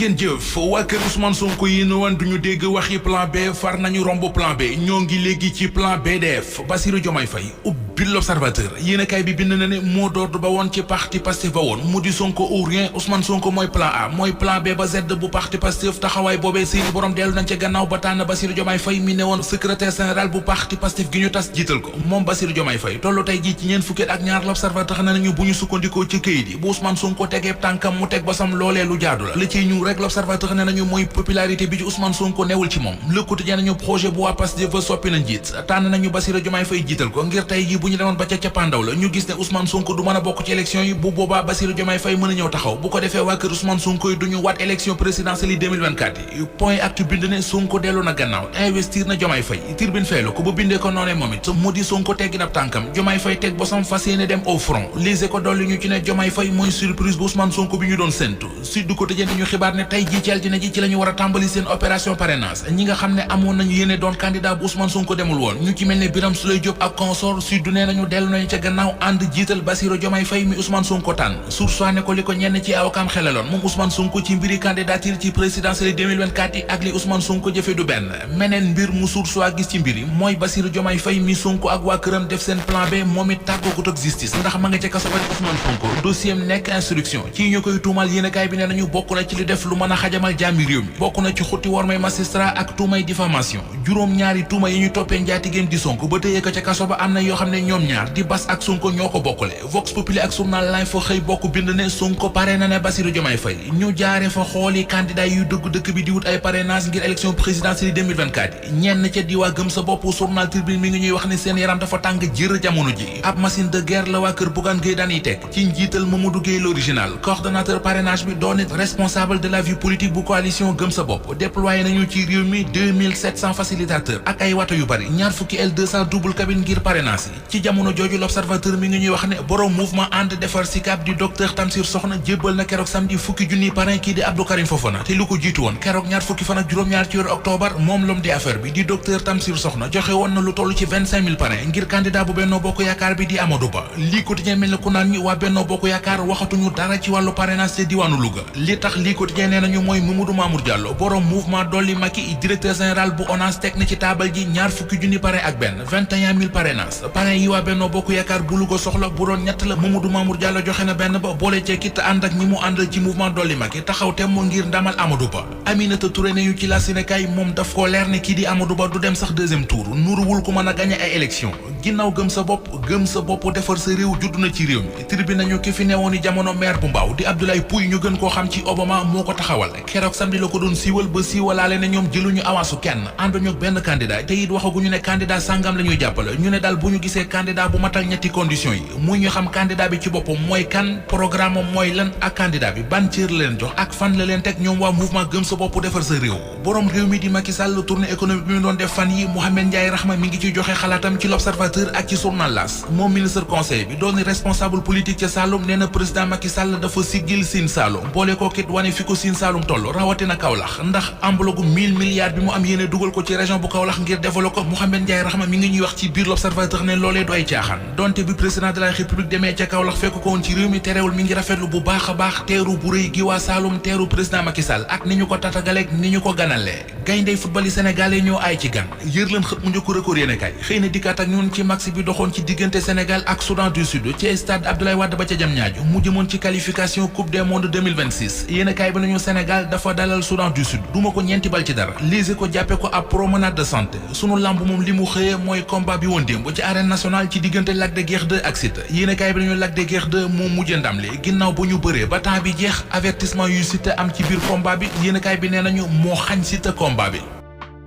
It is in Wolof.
ngeen jëf waa kër Ousmane Sonko yi ne woon duñu dégg waxi plan B far nañu romb plan B ñoo ngi léegi ci plan BDF Bassirou Diomaye Faye ubbi l'Observateur yéenekaay bi bind na ne mot d'ordre ba woon ci parti Pastef ba woon mu di Sonko ou rien Ousmane Sonko mooy plan A mooy plan B ba Z bu parti Pastef taxawaay boobee seeni borom dellu nañ ca gannaaw ba tànn Bassirou Diomaye Faye mi ne woon secrétaire général bu parti Pastef gi ñu tas jiital ko moom Bassirou Diomaye Faye tollu tey ji ci ñeen fukki ak ñaar l'Observateur na nañu bu ñu sukkandikoo ci këyit yi bu Ousmane Sonko tegee tànkam mu teg basam loolee lu jaadu la li ciy ñu rek l'Observateur ne nañu mooy popularité bi ci Ousmane Sonko newul ci moom Le Quotidien nañu projet bu waa Pastef fa soppi na njiit tànn nañu Bassirou Diomaye Faye jiital ko ngir tey ji bu ñu demoon ba ca cappaandaw la ñu gis ne Ousmane Sonko du mën a bokk ci élection yi bu boobaa Bassirou Diomaye Faye mën a ñëw taxaw bu ko defee waa kër Ousmane Sonko yi duñu waat élection présidentielle yi 2024 yi point actu bind ne Sonko dellu na gannaaw investir na Diomaye Faye Tribune feelu ko ba bindee ko noonee moom it mu di Sonko teggi nab tànkam Diomaye Faye teg bosam fas yéene dem au front lise ko dolli ñu ci ne Diomaye Faye mooy surprise bu Ousmane Sonko bi ñu doon séntu Sud du Quotidien ñu xibaar ne tey ji ci altine ji ci lañu war a tàmbali seen opération parrainage ñi nga xam ne amoon nañu yéene doon candidat bu Ousmane Sonko demul woon ñu ci mel ne Birame Souleye Diop ak consort Sud nee nañu dellu nañu ca gannaaw ànd jiital Bassirou Diomaye Faye mi Ousmane Sonko tànn Source A ne ko li ko ñenn ci awakam xelaloon moom Ousmane Sonko ci mbiri candidature ci présidentielle 2024 yi ak li Ousmane Sonko jëfe du benn meneen mbir mu Source A gis ci mbiri mooy Bassirou Diomaye Faye mi Sonko ak waa këram def seen plan B moom it tàggagut ak justice ndax ma nga ca kaso ba Ousmane Sonko dossier am nekk instruction ci ñu koy tuumal yéenekaay bi ne nañu bokk na ci li def lu mën a xajamal jàmmi réew mi bokk na ci xutti war may magistrat ak tuumay diffamation juróom-ñaari tuuma yi ñu toppee njaatigéem di Sonko ba tëyee ko ca kaso ba am na yoo xam ne ñoom ñaar di Bass ak Sonko ñoo ko bokkule Vox Populi ak journal Life fa xëy bokk bind ne Sonko pare na ne Bassirou Diomaye Faye ñu jaare fa xooli candidat yu dëgg dëkk bi di wut ay parrainage ngir élection présidentielle 2024 yi ñenn ca di waa gëm sa bopp journal Tribune mi ngi ñuy wax ne seen yaram dafa tàng jër jamono ji ab machine de guerre la waa kër Bougane Gueye Dany teg ci njiital Mamadou Gueye l'original coordonnateur parrainage bi doon it responsable de la vie politique bu coalition gëm sa bopp déployé nañu ci réew mi 2700 facilitateurs ak ay wato yu bari ñaar fukki L200 double cabine ngir parrainage yi ci jamono jooju l'Observateur mi ngi ñuy wax ne borom mouvement ànd defar SICAP di docteur Tamsir Soxna jébbal na keroog samedi fukki junniy parrain kii di Abdou Karim Fofana te lu ko jiitu woon keroog ñaar fukki fan ak juróom-ñaar ci weeru octobre moom l'homme d'affaires bi di docteur Tamsir Soxna joxe woon na lu toll ci 25000 parrain ngir candidat bu Benno Bokk Yaakaar bi di Amadou Ba lii quotidien mel ne ku naan ñi waa Benno Bokk Yaakaar waxatuñu dara ci wàllu parrainage te diwaanu Louga li tax lii quotidien nee nañu mooy Mamadou Mamour Diallo borom mouvement Dolli Macky directeur général bu ONAS teg na ci taabal ji ñaar fukki junni parrain ak benn 21000 parrainage parrain yi waa Benno Bokk Yaakaar bu Louga soxla bu doon ñett la Mamadou Mamour Diallo joxe na benn ba boole ci kit ànd ak ñi mu àndal ci mouvement Dolli Macky taxaw temm ngir ndamal Amadou Ba Aminata Touré ne ñu ci la Sénégal moom daf ko leer ne kii di Amadou Ba du dem sax deuxième tour nuruwul ku mën a gagné ay élection ginnaaw gëm sa bopp defar sa réew judd na ci réew mi tribune nañu ki fi newoon i jamono maire bu Mbaaw di Abdoulaye Pouye ñu gën koo xam ci Obama moo ko taxawal keroog samedi la ko doon siiwal ba siiwalaale ne ñoom jëluñu avance kenn ànduñu ak benn candidat te it waxaguñu ne candidat sàngam la ñuy jàppale ñu ne daal bu ñu gisee candidat bu matal ñetti conditions yi muy ñu xam candidat bi ci boppam mooy kan programme mooy lan ak candidat bi ban cër la leen jox ak fan la leen teg ñoom waa mouvement gëm sa bopp defar sa réew borom réew mi di Macky Sall tournée économique bi mu doon def fan yi Mohamed Ndiaye Rahma mi ngi ciy joxe xalaatam ci l'Observateur ak ci journal L'As moom ministre conseil bi doon responsable politique ca Saloum nee na président Macky Sall dafa siggil Sine Saloum boole ko kit wane fi ko Sine Saloum toll rawatina Kaolack ndax ambalogu 1000 milliards bi mu am yéene dugal ko ci région bu Kaolack ngir développer ko Mohamed Ndiaye Rahma mi ngi ñuy wax ci biir l'Observateur ne loolee du ay caaxaan donte bi président de la République demee ca Kaolack fekk ko woon ci réew mi terewul mi ngi rafetlu bu baax a baax teeru bu rëy gi waa Saloum teeru président Macky Sall ak ni ñu ko tatagaleeg ni ñu ko ganalee gayndey football yi sénégalais ñoo aay ci gan yër leen xët mu njëkk record yéene kay xëy na dikkaat ak ñun ci match bi doxoon ci diggante Sénégal ak Soudan du Sud ci stade Abdoulaye Wade ba ca Diamniadio mu jëmoon ci qualification coupe du monde 2026 yéene kay bi nañu Sénégal dafa dalal Soudan du Sud duma ko ñeenti bal ci dara lise ko jàppe ko ab promenade de santé sunu lamb moom li mu xëyee mooy combat bi woon démb ci arène nationale ci diggante Lac de Guiers 2 ak Siteu yéene kay bi nañu Lac de Guiers 2 moo mujjee ndam li ginnaaw ba ñu bëree ba temps bi jeex avertissement yu Siteu am ci biir combat bi yéene kay bi nee nañu moo xañ Siteu combat bi